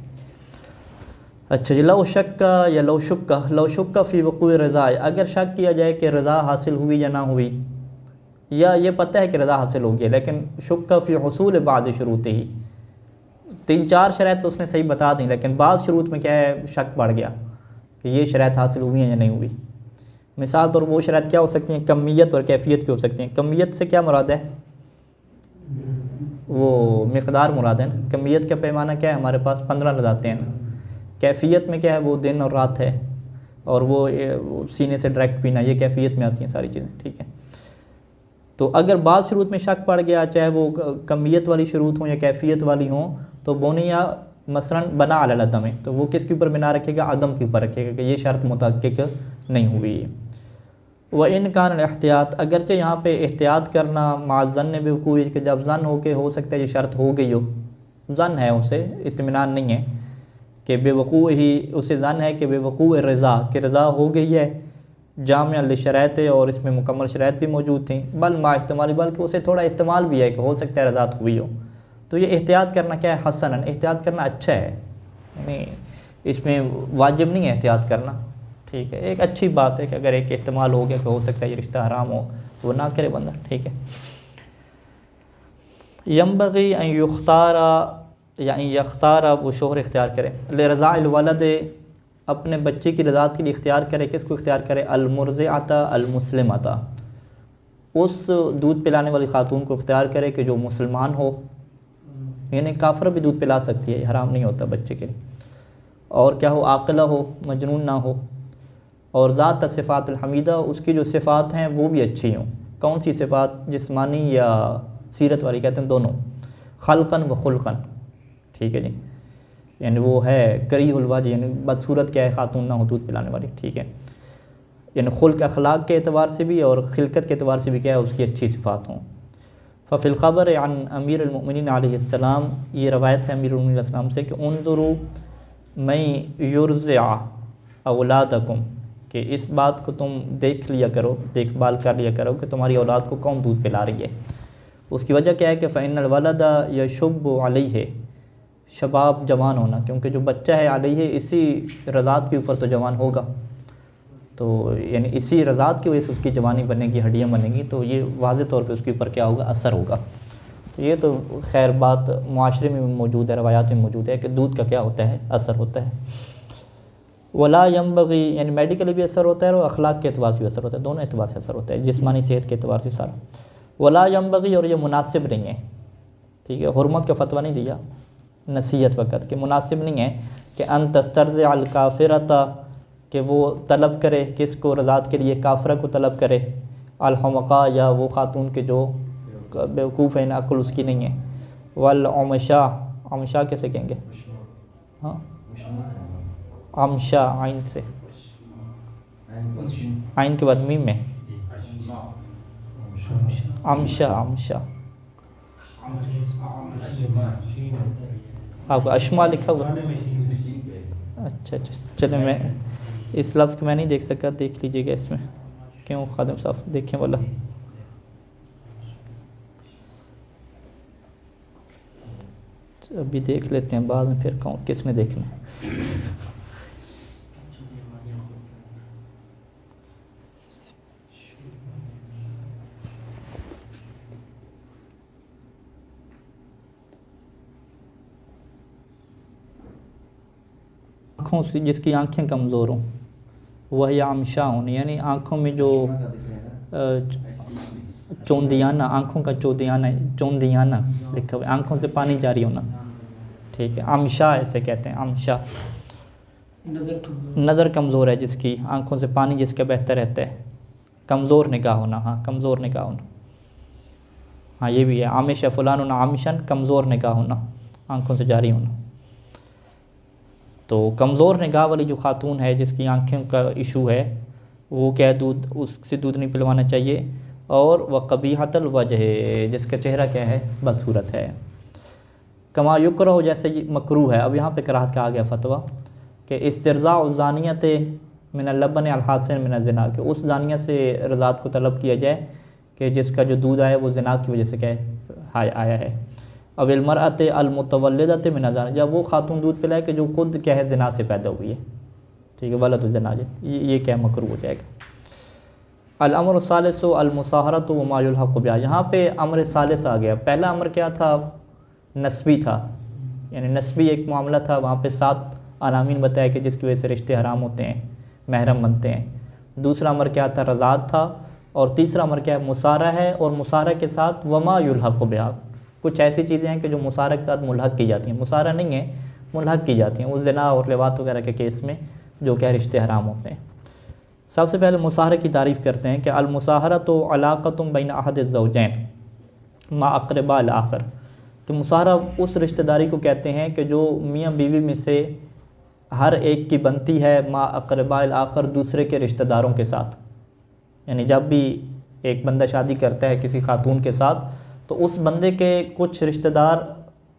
अच्छा जी, लौ शक्का या लौ शुक्का फ़ी वक़ूइ रज़ा, अगर शक किया जाए कि रज़ा हासिल हुई या ना हुई, या ये पता है कि रज़ा हासिल हो गया लेकिन शुक्का फ़ी हुसूल बाद शुरूत ही, 3-4 शराइत तो उसने सही बता दी लेकिन बाद शुरूत में क्या है शक बढ़ गया कि ये शराइत हासिल हुई हैं या नहीं हुई। मिसाल तौर वो शराइत क्या हो सकती हैं, कमियत और कैफियत की हो सकती हैं। कमियत से क्या मुराद है, वो मिक़दार मुराद है ना, कमियत का पैमाना क्या है, हमारे पास 15 रज़ातें हैं ना। कैफियत में क्या है, वो दिन और रात है, और वो सीने से डायरेक्ट पीना, ये कैफियत में आती हैं सारी चीज़ें, ठीक है। तो अगर बाद शुरूत में शक पड़ गया, चाहे वो कमियत वाली शुरूत हो या कैफियत वाली हो, तो बोनिया मसलन बना अल अदम, तो वो किसके ऊपर बिना रखेगा, अदम के ऊपर रखेगा कि ये शर्त मुतहक्किक नहीं हुई। व इन कान एहतियात, अगरचे यहाँ पे एहतियात करना माज़न बेवकूफ़, कि जब ज़न हो के हो सकता है ये शर्त हो गई हो, ज़न है उसे इत्मीनान नहीं है कि बेवकूफ़ ही, उसे ज़न है कि बेवकूफ़ रज़ा, कि रज़ा हो गई है, जामिया शराइत और इसमें मुकम्मल शराइत भी मौजूद थी, बल मा इस्तेमाल, बल्कि उसे थोड़ा इस्तेमाल भी है कि हो सकता है रज़ात हुई हो। तो ये एहतियात करना क्या है, हसनन, एहतियात करना अच्छा है, यानी इसमें वाजिब नहीं है एहतियात करना, ठीक है। एक अच्छी बात है कि अगर एक इस्तेमाल हो गया कि हो सकता है ये रिश्ता हराम हो तो वो ना करे बंदा, ठीक है। यंबगी अन युख्तारा या अन यख्तारा, वो शोहर इख्तियार करे, लिरज़ाइल वलद, अपने बच्चे की रज़ात के लिए इख्तियार करे, किसको इख्तियार करे, अलमुर्ज़िअता अलमुस्लिमता, उस दूध पिलाने वाली ख़ातून को इख्तियार करे कि जो मुसलमान हो, यानी काफ़िर भी दूध पिला सकती है, हराम नहीं होता बच्चे के लिए, और क्या हो, आक़िला हो, मजनून ना हो, और ज़ात सिफ़ात हमीदा, उसकी जो सिफ़ात हैं वो भी अच्छी हों। कौन सी सिफ़ात, जिस्मानी या सीरत वाली, कहते हैं दोनों, खल्क़न व खुल्क़न, ठीक है जी, यानी वो है करीहुल वजह, यानी बदसूरत क्या है, ख़ातून ना हो दूध पिलाने वाली, ठीक है, यानी खुल्क़ अखलाक के एतबार से भी और खिलकत के एतबार से भी क्या है, उसकी अच्छी सिफ़ात हों। फ़िल ख़बर अन अमीरुल मोमिनीन अलैहिस्सलाम, ये रवायत है अमीरुल मोमिनीन अलैहिस्सलाम से कि उन्ज़ुरू मैं युर्ज़िअ औलादकुम, कि इस बात को तुम देख लिया करो, देखभाल कर लिया करो कि तुम्हारी औलाद को कौन दूध पिला रही है। उसकी वजह क्या है कि फ़इन्नल वलदा यशुब्बु अलैहि, शबाब, जवान होना, क्योंकि जो बच्चा है अलैहि, इसी रज़ात के ऊपर तो जवान होगा, तो यानी इसी रज़ात की वजह से उसकी जवानी बनेगी, हड्डियाँ बनेंगी, तो ये वाज़ेह तौर पे उसके ऊपर क्या होगा, असर होगा। तो ये तो खैर बात मुआशरे में मौजूद है, रवायात में मौजूद है कि दूध का क्या होता है, असर होता है। वला यंबगी, यानी मेडिकली भी असर होता है और अखलाक के एतबार से भी असर होता है, दोनों एतबार से असर होता है, जिस्मानी सेहत के एतबार से सारा। वला यंबगी, और ये मुनासिब नहीं है, ठीक है, हुर्मत का फ़तवा नहीं दिया, नसीहत वक़्त के मुनासिब नहीं है कि अन तस्तरज़ अल काफ़िरता, कि वो तलब करे, किसको, रज़ात के लिए काफ़िरा को तलब करे, अल हमक़ा, या वो ख़ातून के जो बेवकूफ़ है, अक्ल उसकी नहीं है, वल अमशा, अमशा कैसे कहेंगे, हाँ, अमशा, आइन से, आइन के बाद मीम में, अमशा, अमशा, आपको अशमा लिखा हुआ, अच्छा अच्छा, चलो मैं इस लफ्ज़ को मैं नहीं देख सका, देख लीजिएगा इसमें, क्यों खादिम साहब देखें वाला, अभी देख लेते हैं, बाद में फिर कहूँ किसने देखना है। आँखों से, जिसकी आँखें कमज़ोर हों, वह या अमशा होने, यानी आँखों में जो चौंधियाना, आँखों का चौंधियाना लिखा हुआ है, आँखों से पानी जारी होना, ठीक है, अमशा ऐसे कहते हैं, अमशा, नज़र कमज़ोर है जिसकी, आँखों से पानी जिसका बेहतर रहता है, कमज़ोर निगाह होना, हाँ, कमज़ोर निगाह होना, हाँ ये भी है, आमिशा फ़ुलान आमिशन, कमज़ोर निगाह होना, आँखों से जारी होना। तो कमज़ोर निगाह वाली जो ख़ातून है, जिसकी आँखों का इशू है, वो क्या है, दूध, उससे दूध नहीं पिलवाना चाहिए। और वह कबीहतल वजह, जिसका चेहरा क्या है, बदसूरत है। कमा युकरह, जैसे ये मकरूह है। अब यहाँ पे कराहत का आ गया फतवा कि इस्तिरज़ा ज़ानियत मिन लबन अलहासिन मिन ज़िना, के उस ज़ानिया से रज़ात को तलब किया जाए कि जिसका जो दूध आया वो ज़िना की वजह से क्या है, आया है। अब इलमरअत अलमुतवल्लिदत मिन ज़िना, जब वो खातून दूध पिलाए कि जो खुद क्या है, ज़िना से पैदा हुई है, ठीक है, वलद ज़िना, ये क्या मकरूह हो जाएगा। अल-अम्र सालिसु अल-मुसाहरतु व मा युल्हक़ु बिहा, यहाँ पे अम्र सालिस आ गया। पहला अम्र क्या था, नस्बी था, यानी नस्बी एक मामला था, वहाँ पे 7 अनामीन बताया कि जिसकी वजह से रिश्ते हराम होते हैं, महरम बनते हैं। दूसरा अमर क्या था, रज़ात था। और तीसरा अमर क्या है, मुसारा है। और मुसारा के साथ वमा युल्हक़ु बिहा, कुछ ऐसी चीज़ें हैं कि जो मुसारा के साथ मुल्हक़ की जाती हैं, मुसारा नहीं है, मुल्हक़ की जाती हैं, उस ज़िना और लिवात वगैरह के केस में जो क्या रिश्ते हराम होते हैं। सबसे पहले मुसाहरा की तारीफ़ करते हैं कि अल-मुसाहरतु अलाक़तुम बैन अहद ज़ौजैन मा अक़रबा अल-आख़र, कि मुसाहरा उस रिश्तेदारी को कहते हैं कि जो मियाँ बीवी में से हर एक की बनती है, मा अक़रबा अल-आख़र, दूसरे के रिश्तेदारों के साथ। यानी जब भी एक बंदा शादी करता है किसी खातून के साथ, तो उस बंदे के कुछ रिश्तेदार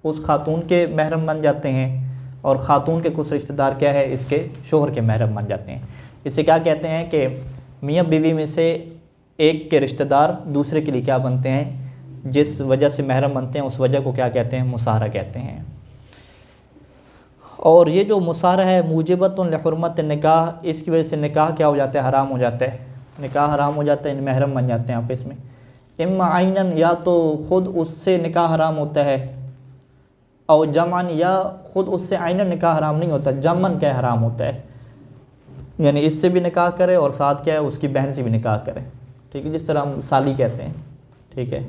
उस खातून के महरम बन जाते हैं, और ख़ातून के कुछ रिश्तेदार क्या है, इसके शोहर के महरम बन जाते हैं। इसे क्या कहते हैं कि मियाँ बीवी में से एक के रिश्तेदार दूसरे के लिए क्या बनते हैं, जिस वजह से महरम बनते हैं उस वजह को क्या कहते हैं, मुसाहरा कहते हैं। और ये जो मुसाहरा है मूजिबतुन लिहुर्मत निकाह, इसकी वजह से निकाह क्या हो जाता है, हराम हो जाता है, निकाह हराम हो जाता है, महरम बन जाते हैं आपस में। इम्मा आइनन, या तो ख़ुद उससे निकाह हराम होता है, और जमन, या ख़ुद उससे आइनन निकाह हराम नहीं होता, जमन क्या हराम होता है, यानी इससे भी निकाह करे और साथ क्या है उसकी बहन से भी निकाह करे, ठीक है, जिस तरह हम साली कहते हैं, ठीक है।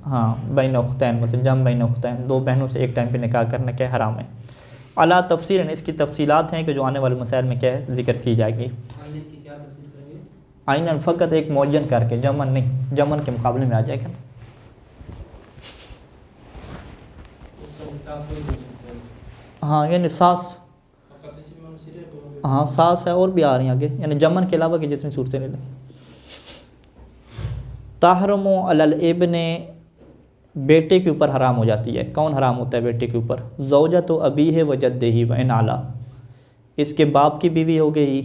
हाँ, बैन उख्तैन, मतलब जम बैन उख्तैन, दो बहनों से एक टाइम पे निकाह करना क्या हराम है। अला तफसीर, इसकी तफसीलात हैं कि जो आने वाले मसाइल में क्या है जिक्र की जाएगी। आइनन फ़कत एक मुअय्यन करके, जमन नहीं, जमन के मुकाबले में आ जाएगा। हाँ, यानी सास, हाँ सास है, और भी आ रही हैं आगे, यानी जमन के अलावा की जितनी सूरतें ले लें। तहरमु अलल इब्ने, बेटे के ऊपर हराम हो जाती है। कौन हराम होता है बेटे के ऊपर, ज़ौजतु अबीही व जद्दिही व इन आला, इसके बाप की बीवी हो गई,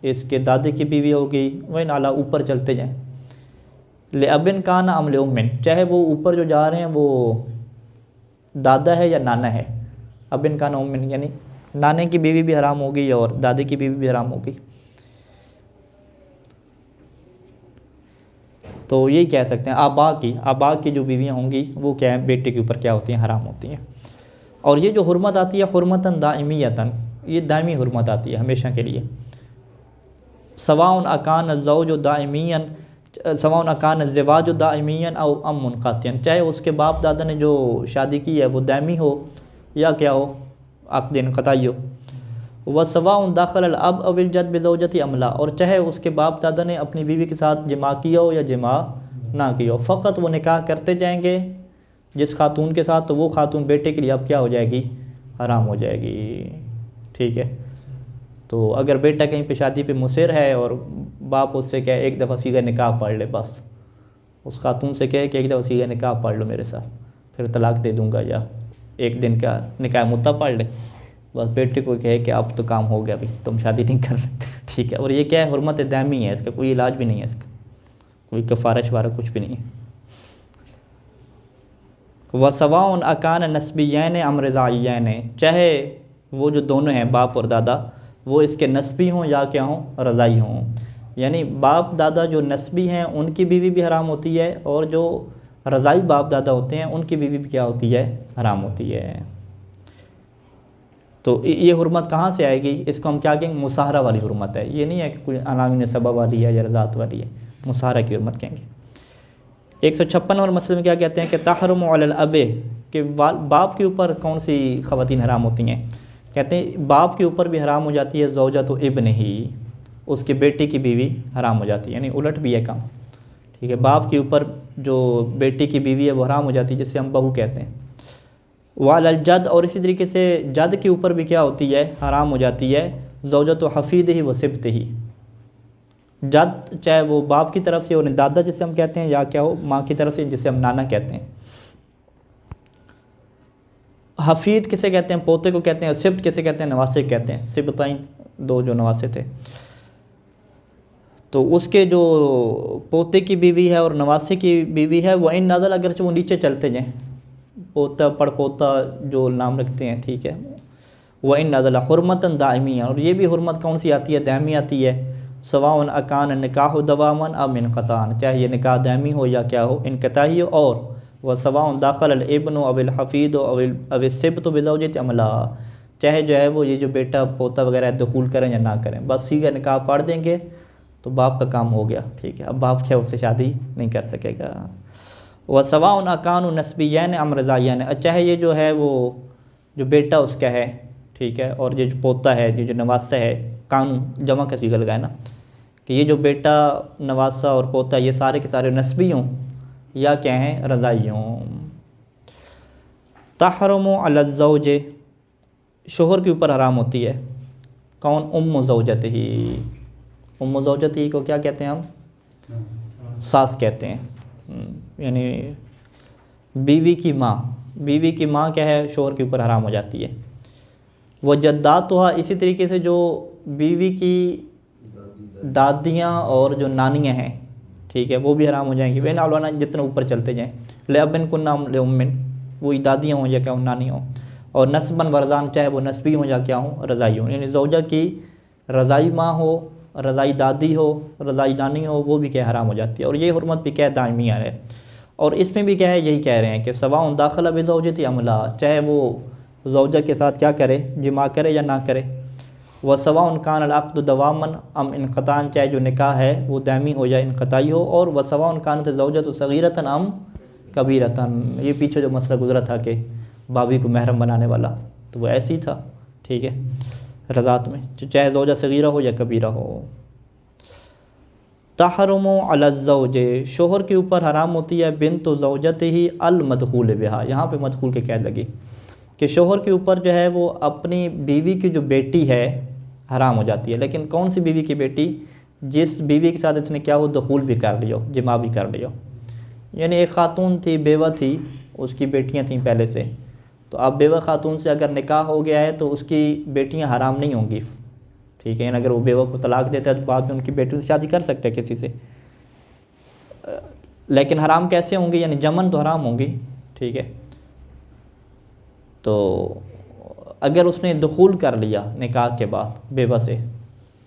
इसके दादे की बीवी हो गई, व इन आला, ऊपर चलते जाएं। ले अबिन काना अम ले उम्मिन, चाहे वो ऊपर जो जा रहे हैं वो दादा है या नाना है। अबिन काना उम्मिन, यानी नाने की बीवी भी हराम हो गई और दादे की बीवी भी हराम हो गई। तो यही कह सकते हैं आबा की जो बीवियाँ होंगी वो क्या है, बेटे के ऊपर क्या होती हैं, हराम होती हैं। और ये जो हुर्मत आती है, हुर्मतन दाइमियतन, ये दायमी हुर्मत आती है, हमेशा के लिए। सवाउन अकान ज़ौज दाइमियन, सवाउन अकान ज़िवाज दाइमियन औ अम मुनक़तियन, चाहे उसके बाप दादा ने जो शादी की है वो दायमी हो या क्या हो, अक़द इनक़ताई हो। व सवाउन दाखिल अब अविल जद बिज़ौजती अमला, और चाहे उसके बाप दादा ने अपनी बीवी के साथ जिमा किया हो या जिमा ना किया हो, फ़कत वो निकाह करते जाएंगे जिस खातून के साथ, तो वो खातून बेटे के लिए अब क्या हो जाएगी, हराम हो जाएगी, ठीक है। तो अगर बेटा कहीं पे शादी पे मुसिर है और बाप उससे क्या एक दफ़ा सीधा निकाह पढ़ ले, बस उस खातून से कहे कि एक दफ़ा सीधा निकाह पढ़ लो मेरे साथ, फिर तलाक दे दूँगा, या एक दिन का निकाह मुद्दा पढ़ ले, बस बेटे को कहे कि अब तो काम हो गया, अभी तुम शादी नहीं कर सकते, ठीक है। और ये क्या है, हुर्मत दामी है, इसका कोई इलाज भी नहीं है, इसका कोई कफ़ारा शफ़ारा कुछ भी नहीं है। व सवाउन अकान नस्बियैन अम रज़ाइयैन, चाहे वो जो दोनों हैं बाप और दादा वो इसके नस्बी हों या क्या हों, रज़ाई हों, यानी बाप दादा जो नस्बी हैं उनकी बीवी भी हराम होती है, और जो रज़ाई बाप दादा होते हैं उनकी बीवी भी क्या होती है, हराम होती है। तो ये हुर्मत कहाँ से आएगी, इसको हम क्या कहेंगे, मुसाहरा वाली हुर्मत है। ये नहीं है कि कोई अनामी सबब वाली है या रज़ात वाली है, मुसाहरा की हुर्मत कहेंगे। 156 नंबर मसले में क्या कहते हैं कि तहरुमु अलल अबे, कि बाप के ऊपर कौन सी ख़वातीन हराम होती हैं, कहते हैं बाप के ऊपर भी हराम हो जाती है ज़ौजतु इब्न ही, उसके बेटे की बीवी हराम हो जाती है, यानी उलट भी है काम, ठीक है। बाप के ऊपर जो बेटे की बीवी है वो हराम हो जाती है, जिससे हम बहू कहते हैं। वाल जद, और इसी तरीके से जद के ऊपर भी क्या होती है, हराम हो जाती है ज़ौजतु हफ़ीद ही व सिब्त ही, जद चाहे वो बाप की तरफ से हो, दादा जिसे हम कहते हैं, या क्या हो माँ की तरफ से जिसे हम नाना कहते हैं। हफ़ीद किसे कहते हैं, पोते को कहते हैं, सिब्त किसे कहते हैं, नवासे कहते हैं। सिब्ताइन दो जो नवासे थे, तो उसके जो पोते की बीवी है और नवासे की बीवी है, वो इन नज़र अगरचे वो नीचे चलते जाएँ, पोता पड़पोता जो नाम रखते हैं, ठीक है, वह इन नज़ला हुर्मतन दाइमी, और ये भी हुर्मत कौन सी आती है, दायमी आती है। सवाउन अकान निकाह दवामन अब इनक़तान, चाहे ये निकाह दायमी हो या क्या हो, इनक़ताई हो। और वह सवाउन दाखिल इब्न अविल हफ़ीद अविल सिब्त बिज़ौजति अमला, चाहे जो है वो ये जो बेटा पोता वगैरह दखूल करें या ना करें, बस सीधा निकाह पढ़ देंगे तो बाप का काम हो गया, ठीक है। अब बाप क्या उससे शादी नहीं कर सकेगा। वह सवाउन अकान नस्बियैन अम रज़ाइयैन, चाहे ये जो है वो जो बेटा उसका है, ठीक है, और ये जो पोता है, ये जो नवासा है, कानून जमा का सीगा लगाए ना, कि ये जो बेटा नवासा और पोता ये सारे के सारे नस्बी हों या क्या हैं, रज़ाई हों। तहरुमु अला ज़ौजे, शोहर के ऊपर हराम होती है, कौन, उम्मु ज़ौजतिही, उम्मु ज़ौजतिही को क्या कहते हैं हम, सास कहते हैं, यानी बीवी की माँ, बीवी की माँ क्या है, शोहर के ऊपर हराम हो जाती है। वह जद्दात हुआ, इसी तरीके से जो बीवी की दादियाँ और जो नानियाँ हैं, ठीक है, वो भी हराम हो जाएंगी। वे नालवाना जितना ऊपर चलते जाएँ, लेबिन को नाम ले उम्मिन, वही दादियाँ हों या क्या हो, नानी हों, और नस्बन वरदान, चाहे वो नस्बी हो या क्या हो, रज़ाई हो, यानी ज़ौजा की रज़ाई माँ हो, रज़ाई दादी हो, रज़ाई नानी हो, वो भी क्या हराम हो जाती है। और ये हुर्मत भी क्या दायमिया है। और इसमें भी क्या है, यही कह रहे हैं कि सवाउन दाखिला बिज़ौजती अमला, चाहे वो ज़ौजा के साथ क्या करे, जिमा करे या ना करे, व सवाउन कान अल अक़्द दवामन अम इनक़तान, चाहे जो निकाह है वो दायमी हो या इनक़ताई हो, और व सवाउन कानत ज़ौजतु सग़ीरतन अम कबीरतन, ये पीछे जो मसला गुजरा था कि बाबी को महरम बनाने वाला, तो वो ऐसे ही था, ठीक है, रज़ात में, चाहे ज़ौजा सग़ीरा हो या कबीरा हो। तहरुमु अला ज़ौजे, शोहर के ऊपर हराम होती है बिन्तु ज़ौजतिही अल मदखूल बिहा, यहाँ पे मदखूल के कैद लगी कि शोहर के ऊपर जो है वो अपनी बीवी की जो बेटी है हराम हो जाती है। लेकिन कौन सी बीवी की बेटी, जिस बीवी के साथ इसने क्या हो, दखूल भी कर लियो, जिमा भी कर लियो। यानी एक खातून थी, बेवा थी, उसकी बेटियां थीं पहले से, तो अब बेवा खातून से अगर निकाह हो गया है तो उसकी बेटियां हराम नहीं होंगी, ठीक है। अगर वो बेवा को तलाक देता है तो बाद में उनकी बेटियों से शादी कर सकते हैं किसी से, लेकिन हराम कैसे होंगी, यानी जमन तो हराम होंगी, ठीक है। तो अगर उसने दखूल कर लिया निकाह के बाद बेवा से,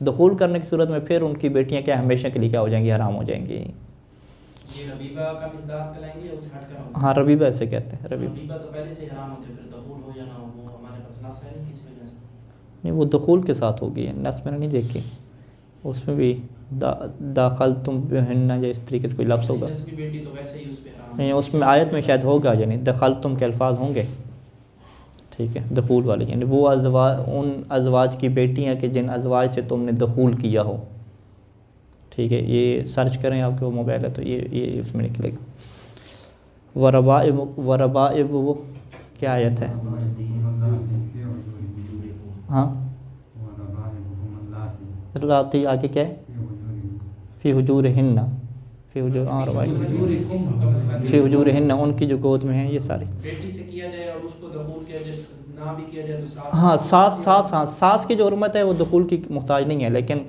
दखूल करने की सूरत में फिर उनकी बेटियां क्या हमेशा के लिए क्या हो जाएंगी, हराम हो जाएंगी। ये रबीबा का मिसदाक करेंगे या उसे हट कर? हाँ, रबीबा ऐसे कहते हैं। रबीबा तो पहले से ही हराम होते, फिर दखूल हो या ना हो वो हमारे पास नस है नहीं किसी वजह से। नहीं, वो दखूल के साथ होगी, नस मैंने नहीं देखी, उसमें भी दाखल तुम हिन्ना या इस तरीके से कोई लफ्ज़ होगा, की बेटी तो वैसे ही उस पे हराम नहीं उसमें आयत में शायद होगा, यानी दखल तुम के अल्फाज होंगे, ठीक है, दखूल वाले, यानी वो उन अजवाज की बेटियां कि जिन अजवाज से तुमने दखूल किया हो, ठीक है। ये सर्च करें, आपके वो मोबाइल है तो ये इसमें निकलेगा। वरबाइब वो क्या आयत है, हाँ, लाती आगे क्या है, फ़ी हुजूरिहिन्ना, फ़ी हुजूर, हाँ फ़ी हुजूरिहिन्ना, उनकी जो गोद में है, ये सारी बेटी से किया जाए और उसको दखूल किया जाए ना भी किया जाए तो सास, हाँ सास, हाँ सास की जो हुर्मत है वो दखूल की मुहताज नहीं है, लेकिन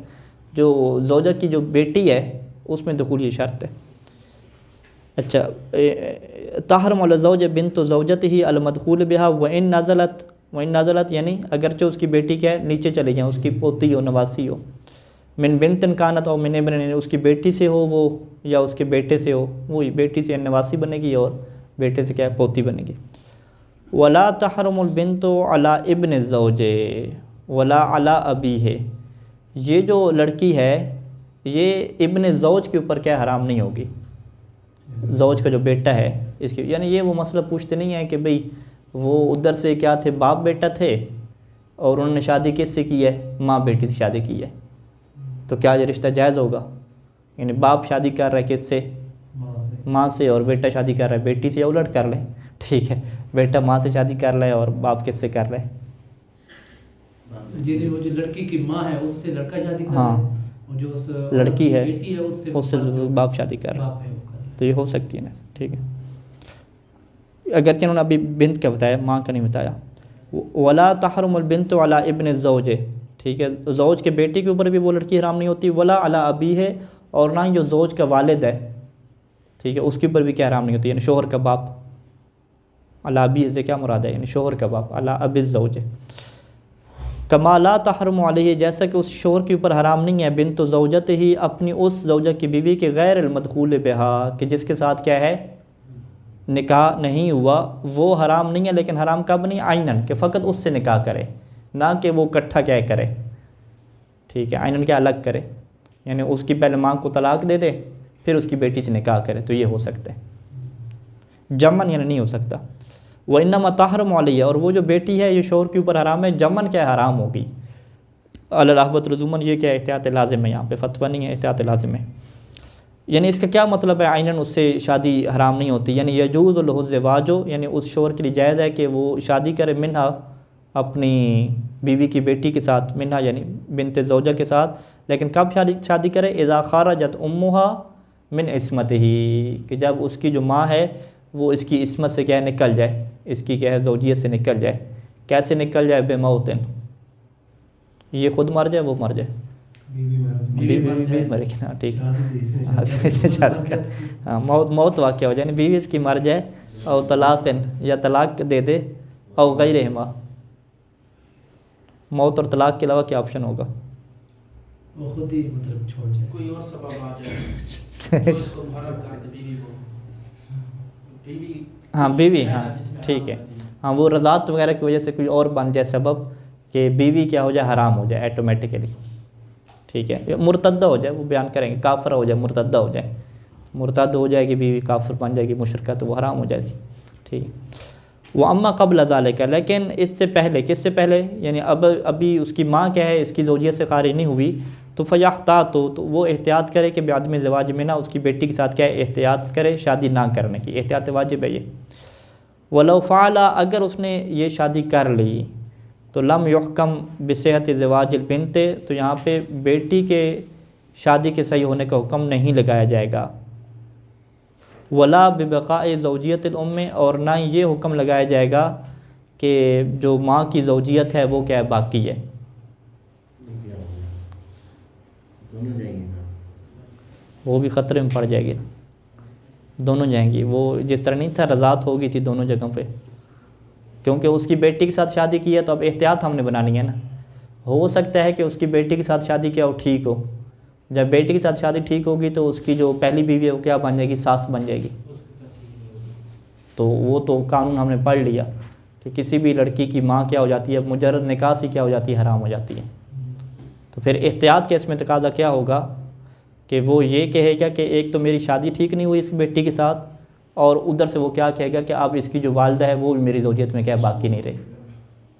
जो ज़ौजा की जो बेटी है उसमें दखूल की शर्त है। अच्छा, तहरम अला ज़ौज बिन्तु ज़ौजतिही अल मदखूल बिहा व इन नाज़लत, यानी अगरचे उसकी बेटी क्या है, नीचे चली जाए, उसकी पोती हो, नवासी हो, मिन बिन्तिन कानत और मिन इब्न, उसकी बेटी से हो वो या उसके बेटे से हो, वही बेटी से नवासी बनेगी और बेटे से क्या है, पोती बनेगी। वला तहरमुल बिन्तु अला इब्न ज़ौजे वला अला अबी है, ये जो लड़की है ये इब्न ज़ौज के ऊपर क्या हराम नहीं होगी, ज़ौज का जो बेटा है इसकी, यानी ये वो मसला पूछते नहीं है कि भाई वो उधर से क्या थे, बाप बेटा थे और उन्होंने शादी किससे की है, माँ बेटी से शादी की है, तो क्या ये रिश्ता जायज़ होगा। यानी बाप शादी कर रहा है किससे, माँ से, और बेटा शादी कर रहा है बेटी से, या उलट कर ले, ठीक है, बेटा माँ से शादी कर ले और बाप किससे कर रहे हैं, वो जो लड़की की माँ है उससे लड़का शादी कर हाँ, रहा है, और जो उस लड़की है बेटी है उससे बाप शादी कर रहा है, बाप है वो कर रहा है। तो ये हो सकती है ना, ठीक है। अगर उन्होंने अभी बिन्त का बताया, माँ का नहीं बताया। वला तहरुमुल बिन्तु अला इब्न ज़ौजे, ठीक है, ज़ौज के बेटे के ऊपर भी वो लड़की हराम नहीं होती, वला अला अबी है, और ना ही जो ज़ौज का वालिद है, ठीक है, उसके ऊपर भी क्या हराम नहीं होती, यानी शोहर का बाप। अला अबी से क्या मुराद है, यानी शोहर का बाप, अला अबी ज़ौजे। कमाला तहरम अलैहि, जैसा कि उस शोहर के ऊपर हराम नहीं है बिन्तु ज़ौजतिही, अपनी उस ज़ौजा की बीवी के गैर अलमदखूल बिहा, कि जिसके साथ क्या है, निकाह नहीं हुआ, वो हराम नहीं है। लेकिन हराम कब नहीं, आइनन, कि फ़कत उससे निकाह करे, ना कि वो इकट्ठा क्या करे, ठीक है, आइनन क्या अलग करे, यानी उसकी पहले माँ को तलाक दे दे फिर उसकी बेटी से निकाह करे, तो ये हो सकता है। जमन यानी नहीं हो सकता। वह इन्नमा तहरम अलैहि, और वो जो बेटी है ये शोहर के ऊपर हराम है, जमन क्या हराम होगी, अल-रहवत रजुमन, ये क्या एहतियात लाजिम है, यहाँ पे फतवा नहीं है, एहतियात लाजिम है। यानी इसका क्या मतलब है, आइनन उससे शादी हराम नहीं होती, यानी यजूज़ लहु ज़िवाजो, यानी उस शोहर के लिए जायज़ है कि वो शादी करे, मिन्हा, अपनी बीवी की बेटी के साथ, मिन्हा यानी बिन्ते ज़ौजा के साथ, लेकिन कब शादी करे, इज़ा ख़रजत उम्मुहा मिन इस्मतिही, कि जब उसकी जो माँ है वो इसकी इस्मत से क्या है, निकल जाए, इसकी क्या है, ज़ौजियत से निकल जाए। कैसे निकल जाए, बेमौतिन, ये खुद मर जाए वो मर जाए, बीवी मरेगी ना, ठीक है। हाँ, इससे शादी कर, हाँ, मौत वाक़या हो जाए, यानी बीवी इसकी मर जाए और तलाक़न या तलाक़ दे दे और गैरहिमा, मौत और तलाक़ के अलावा क्या ऑप्शन होगा? वो खुद ही मतलब छोड़ जाए, कोई और सबब आ जाए तो इसको मुहर्रम कर दे बीवी को, बीवी, हाँ बीवी, हाँ ठीक है, हाँ वो रज़ात वगैरह की वजह से कोई और बन जाए सबब कि बीवी क्या हो जाए, हराम हो जाए ऑटोमेटिकली, ठीक है, मुर्तद्दा हो जाए, वो बयान करेंगे, काफिर हो जाए, मुर्तद्दा हो जाए, मुर्तद हो जाएगी बीवी, काफिर बन जाएगी, मुशरिका, तो वो हराम हो जाएगी, ठीक है। वो अम्मा क़ब्ल ज़ालिका, लेकिन इससे पहले, किससे पहले, यानी अब अभी उसकी माँ क्या है, इसकी ज़ौजियत से खारिज नहीं हुई, तो फ़याहतात, तो वो एहतियात करे कि बाद में ज़वाज में ना उसकी बेटी के साथ क्या है, एहतियात करे शादी ना करने की, एहतियात वाजिब है ये। वलौ फ़अला, अगर उसने ये शादी कर ली तो लम युहकम बिसेहत ज़वाजिल बिन्ते, तो यहाँ पे बेटी के शादी के सही होने का हुक्म नहीं लगाया जाएगा। वला बिबक़ाए ज़ौजियतिल उम्म, और ना ये हुक्म लगाया जाएगा कि जो माँ की ज़ौजियत है वो क्या है, बाकी है। वो भी ख़तरे में पड़ जाएगी, दोनों जाएंगी। वो जिस तरह नहीं था, रज़ात हो गई थी दोनों जगहों पे, क्योंकि उसकी बेटी के साथ शादी की है तो अब एहतियात हमने बनानी है ना। हो सकता है कि उसकी बेटी के साथ शादी किया हो ठीक हो, जब बेटी के साथ शादी ठीक होगी तो उसकी जो पहली बीवी है वो क्या बन जाएगी, सास बन जाएगी। तो वो तो कानून हमने पढ़ लिया कि किसी भी लड़की की माँ क्या हो जाती है, मुजर्रद निकाह से क्या हो जाती है, हराम हो जाती है। तो फिर एहतियात के इसमें तकाज़ा क्या होगा कि वो ये कहेगा कि एक तो मेरी शादी ठीक नहीं हुई इस बेटी के साथ, और उधर से वो क्या कहेगा कि अब इसकी जो वालदा है वो भी मेरी ज़ौजियत में क्या बाकी नहीं रही,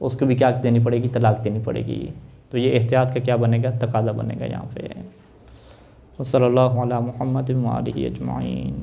उसको भी क्या देनी पड़ेगी, तलाक देनी पड़ेगी। तो ये एहतियात का क्या बनेगा, तकाज़ा बनेगा यहाँ पे। सल्लल्लाहु अला मुहम्मद व आलिहि अजमाइन।